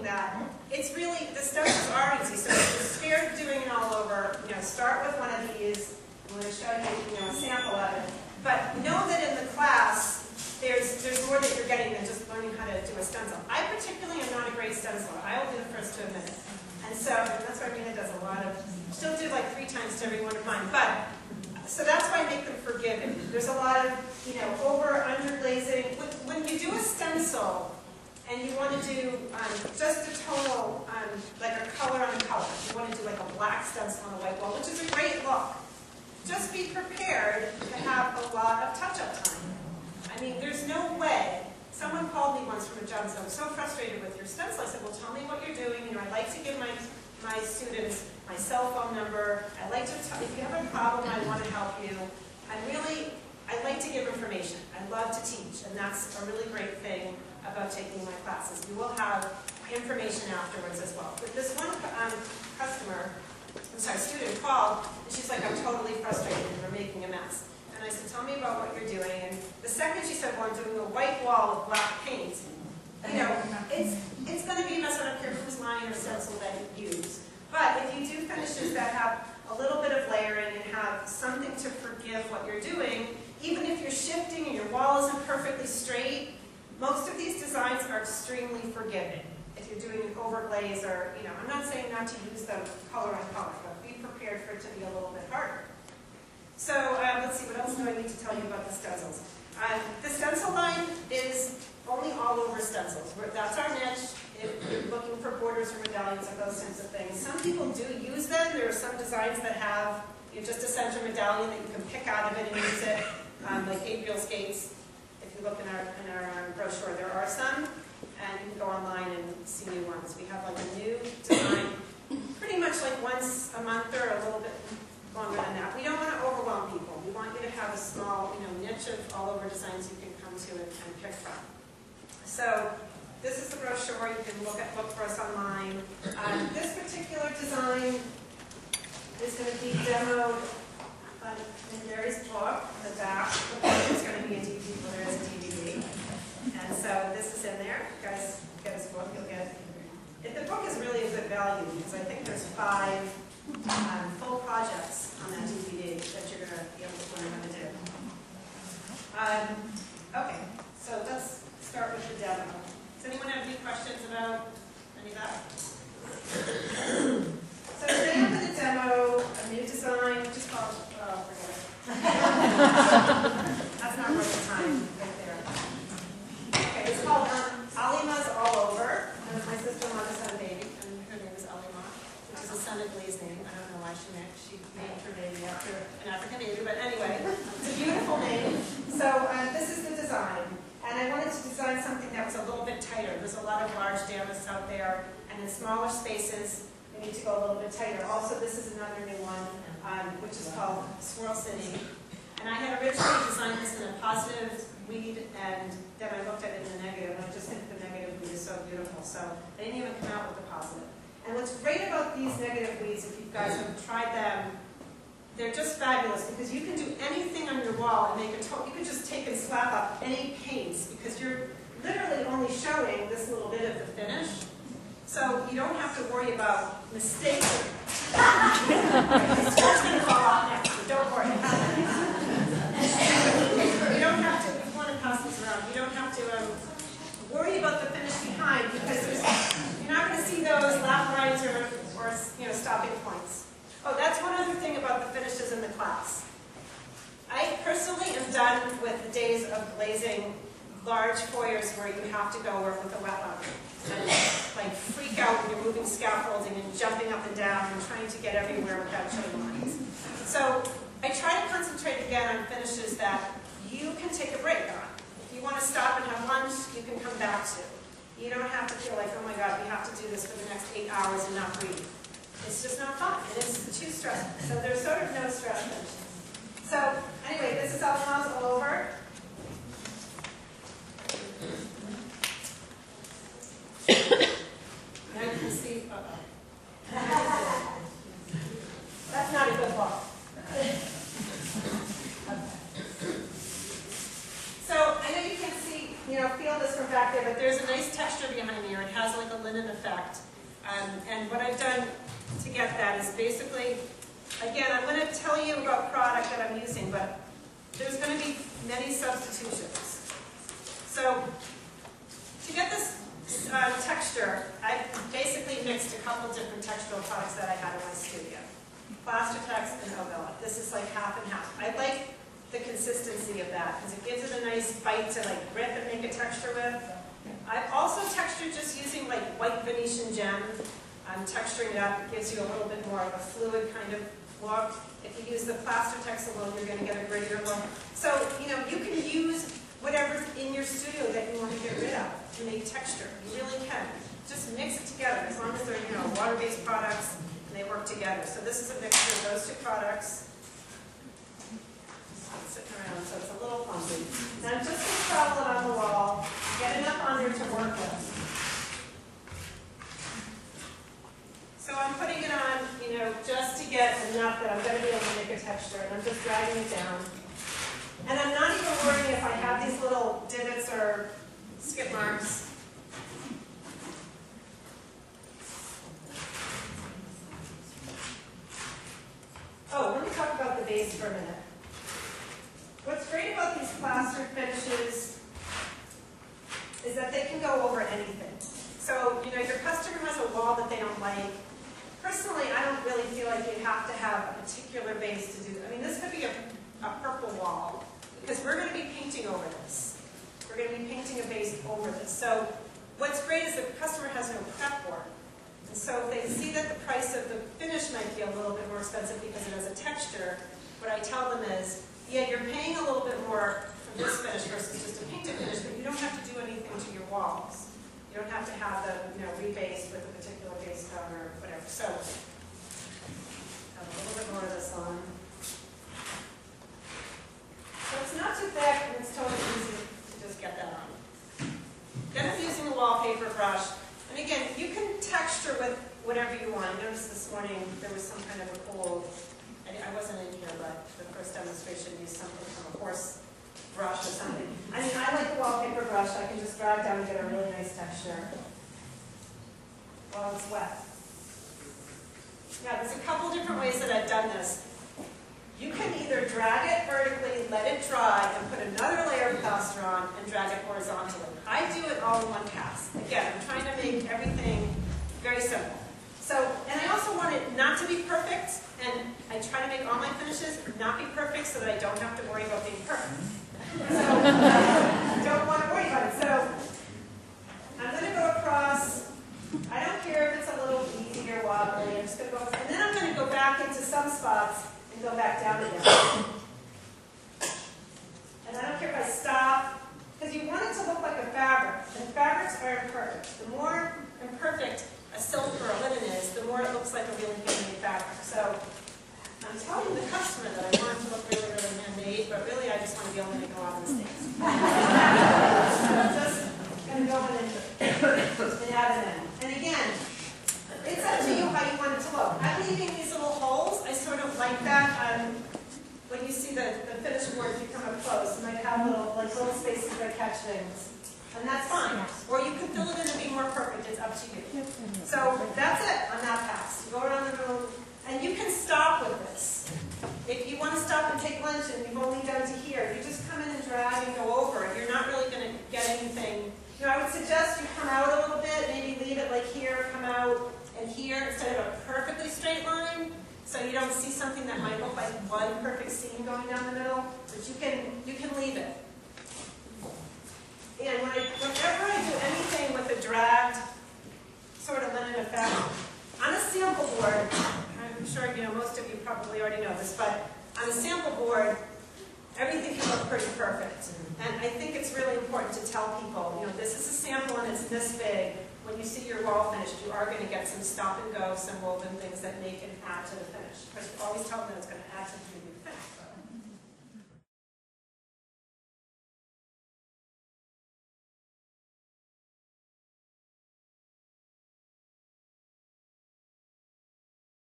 that it's really, the stencils are easy. So if you're scared of doing it all over, start with one of these. I'm going to show you, a sample of it. But know that in the class, there's more that you're getting than just learning how to do a stencil. I particularly am not a great stenciler. I will be the first to admit it. And so that's why Rena does a lot of, she'll do like 3 times to every one of mine. But, so that's why I make them forgiving. There's a lot of, over, under glazing. When you do a stencil, and you want to do just a total, like a color on a color. You want to do like a black stencil on a white wall, which is a great look. Just be prepared to have a lot of touch-up time. I mean, there's no way. Someone called me once from a job, so I'm so frustrated with your stencil. I said, well, tell me what you're doing. I like to give my students my cell phone number. I like to, if you have a problem, I want to help you. I like to give information. I love to teach, and that's a really great thing about taking my classes. You will have information afterwards as well. But this one student called, and she's like, I'm totally frustrated and we're making a mess. And I said, tell me about what you're doing. And the second she said, well, I'm doing a white wall with black paint, it's going to be a mess. I don't care whose line or stencil that you use. But if you do finishes that have a little bit of layering and have something to forgive what you're doing, even if you're shifting and your wall isn't perfectly straight, most of these designs are extremely forgiving. If you're doing an overglaze or, I'm not saying not to use them color on color, but be prepared for it to be a little bit harder. So let's see, what else do I need to tell you about the stencils? The stencil line is only all over stencils. That's our niche. If you're looking for borders or medallions or those types of things. Some people do use them. There are some designs that have just a center medallion that you can pick out of it and use it, like Gabriel skates. If you look in our brochure, there are some, and you can go online and see new ones. We have like a new design, pretty much like once a month or a little bit longer than that. We don't want to overwhelm people. We want you to have a small, niche of all over designs you can come to and pick from. So this is the brochure. You can look for us online. This particular design is going to be demoed in Gary's book. The back of the book is going to be a DVD. Well, there is a DVD. And so this is in there. You guys get his book. You'll get it. The book is really a good value because I think there's 5 full projects on that DVD that you're going to be able to learn how to do. Okay, so let's start with the demo. Does anyone have any questions about any of that? So today I'm going to demo a new design, which is called, forget it. That's not worth the time right there. Okay, it's called Allima's Allover. And my sister-in-law just had a baby, and her name is Allima, which is a Senegalese name. I don't know why she named her baby after an African baby, but anyway, it's a beautiful name. So this is the design. And I wanted to design something that was a little bit tighter. There's a lot of large damask out there, and in smaller spaces, we need to go a little bit tighter. Also, this is another new one, which is called Swirl City. And I had originally designed this in a positive weed, and then I looked at it in a negative. I just think the negative weed is so beautiful, so I didn't even come out with the positive. And what's great about these negative weeds, if you guys have tried them, they're just fabulous because you can do anything on your wall and make a you can just take and slap up any paints because you're literally only showing this little bit of the finish. So you don't have to worry about mistakes. It's just going to fall off next, so don't worry. You don't have to, if you want to pass this around, you don't have to worry about the finish behind because you're not going to see those lap lines or stopping points. Oh, that's one other thing about the finishes in the class. I personally am done with the days of glazing large foyers where you have to go work with a wet lamp and like freak out when you're moving scaffolding and jumping up and down and trying to get everywhere without showing lines. So I try to concentrate again on finishes that you can take a break on. If you want to stop and have lunch, you can come back to. You don't have to feel like, oh my God, we have to do this for the next 8 hours and not breathe. It's just not fun. It is too stressful. So there's sort of no stress finishes. So anyway, this is Allover's Allover. Now you can see. That's not a good look. So I know you can't see, feel this from back there, but there's a nice texture behind here. It has like a linen effect. And what I've done to get that is basically, again, I'm going to tell you about product that I'm using, but there's going to be many substitutions. So to get this texture, I basically mixed a couple different textural products that I had in my studio. Plastertex and Allover. This is like half and half. I like the consistency of that because it gives it a nice bite to like grip and make a texture with. I've also textured just using like white Venetian gem. I'm texturing it up. It gives you a little bit more of a fluid kind of look. If you use the Plastertex alone, you're going to get a grittier look. So, you know, you can use whatever's in your studio that you want to get rid of to make texture. You really can. Just mix it together as long as they're, you know, water-based products and they work together. So this is a mixture of those two products. Sitting around, so it's a little clumsy. Now I'm just going to travel it on the wall, get enough on there to work with. So I'm putting it on, you know, just to get enough that I'm going to be able to make a texture, and I'm just dragging it down. And I'm not even worrying if I have these little divots or skip marks. Oh, let me talk about the base for a minute. What's great about these plastered finishes is that they can go over anything. So, you know, your customer has a wall that they don't like. Personally, I don't really feel like you have to have a particular base to do. I mean, this could be a purple wall because we're going to be painting over this. We're going to be painting a base over this. So, what's great is that the customer has no prep work. And so, if they see that the price of the finish might be a little bit more expensive because it has a texture, what I tell them is, yeah, you're paying a little bit more for this finish versus just a painted finish, but you don't have to do anything to your walls. You don't have to have them, you know, rebased with a particular base tone or whatever. So, have a little bit more of this on. So it's not too thick, and it's totally easy to just get that on. Then I'm using a wallpaper brush. And again, you can texture with whatever you want. I noticed this morning there was some kind of a cool, I wasn't in here, but the first demonstration used something from a horse brush or something. I mean, I like the wallpaper brush. I can just drag down and get a really nice texture while it's wet. Now, there's a couple different ways that I've done this. You can either drag it vertically, let it dry, and put another layer of plaster on and drag it horizontally. I do it all in one pass. Again, I'm trying to make everything very simple. So, and I also want it not to be perfect, and I try to make all my finishes not be perfect so that I don't have to worry about being perfect. So, I don't want to worry about it. So, I'm going to go across. I don't care if it's a little easy or wobbly. I'm just going to go, and then I'm going to go back into some spots and go back down again. And I don't care if I stop, because you want it to look like a fabric, and fabrics are imperfect. The more imperfect a silk or a linen is, the more it looks like a really handmade fabric. So I'm telling the customer that I want it to look really, really handmade, but really I just want to be able to make a lot of mistakes. So I'm just going to go ahead and add it in. And again, it's up to you how you want it to look. I'm leaving these little holes. I sort of like that. When you see the finished board, if you come up close, you might have little spaces that catch things. And that's fine. Or you can fill it in and be more perfect. It's up to you. So that's it on that pass. You go around the room, and you can stop with this. If you want to stop and take lunch and you've only done to here, you just come in and drag and go over it. You're not really going to get anything. You know, I would suggest you come out a little bit, maybe leave it like here, come out and here instead of a perfectly straight line. So you don't see something that might look like one perfect seam going down the middle, but you can leave it. And whenever I do anything with a dragged sort of linen effect, on a sample board, I'm sure most of you probably already know this, but on a sample board, everything can look pretty perfect. And I think it's really important to tell people, this is a sample and it's this big. When you see your wall finished, you are going to get some stop and go, some woven things that make it add to the finish. Because you always tell them that it's going to add to the finish.